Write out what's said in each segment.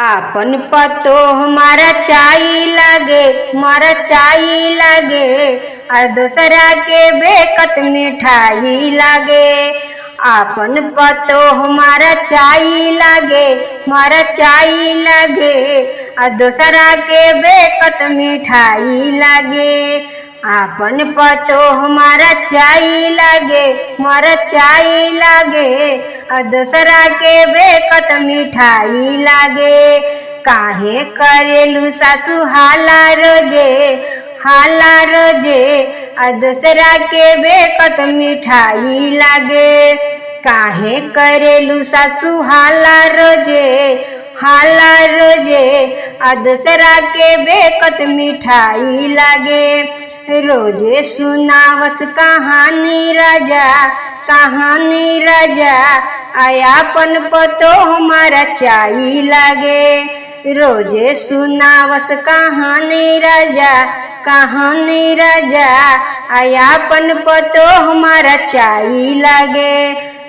आपन पतो हमारा चाई लागे मारा चाई लागे और दूसरा के बेकत मिठाई लागे। आपन पतो हमारा चाई लागे मारा चाई लागे और दूसरा के बेकत मिठाई लागे। आपन पतो हमारा चाई लागे मारा चाई लागे और दूसरा के बेकत मिठाई लागे। काहे करेलू सासू हाला रोजे और दूसरा के बेकत मिठाई लागे। काहे करेलू सासू हाला रोजे और दूसरा के बेकत मिठाई लागे। रोजे सुनावस कहानी राजा आयापन पतो हमारा चाई लागे। रोजे सुनावस कहानी राजा आयापन पतो हमारा चाई लागे।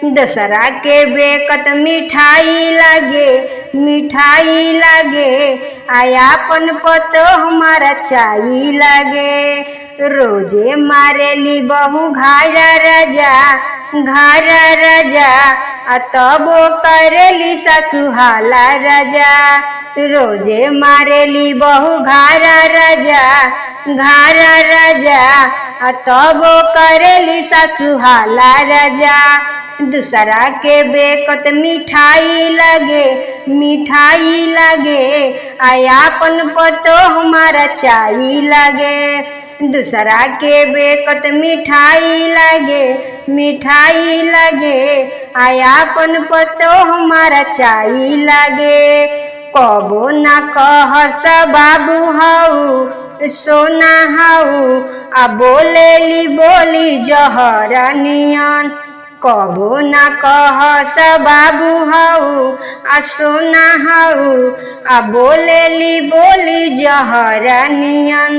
दूसरा के बेकत मिठाई लागे आयापन पतो हमारा चाई लागे। रोजे मारेली बहू घारा राजा तबो करेली सासू हाला राजा। रोजे मारेली बहू घारा राजा तबो करेली सासू हाला राजा। दूसरा के बेकत मिठाई लागे आयापन पतो हमारा चाई लागे। दूसरा के बेकत मिठाई लागे आयापन पतो हमारा चाई लागे। कबो ना कहस बाबू हाउ सोना हाउ आ बोलेली बोली जहरा नियन। कबो ना कहस बाबू हाउ आ सोना हाउ आ बोलेली बोली जहरा नियन।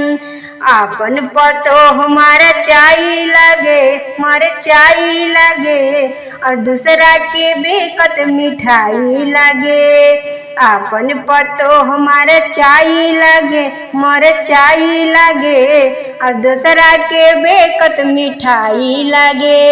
आपन पतो हमारा चाई लागे और दूसरा के बेकत मिठाई लागे। आपन पतो हमारा चाई लागे और दूसरा के बेकत मिठाई लागे।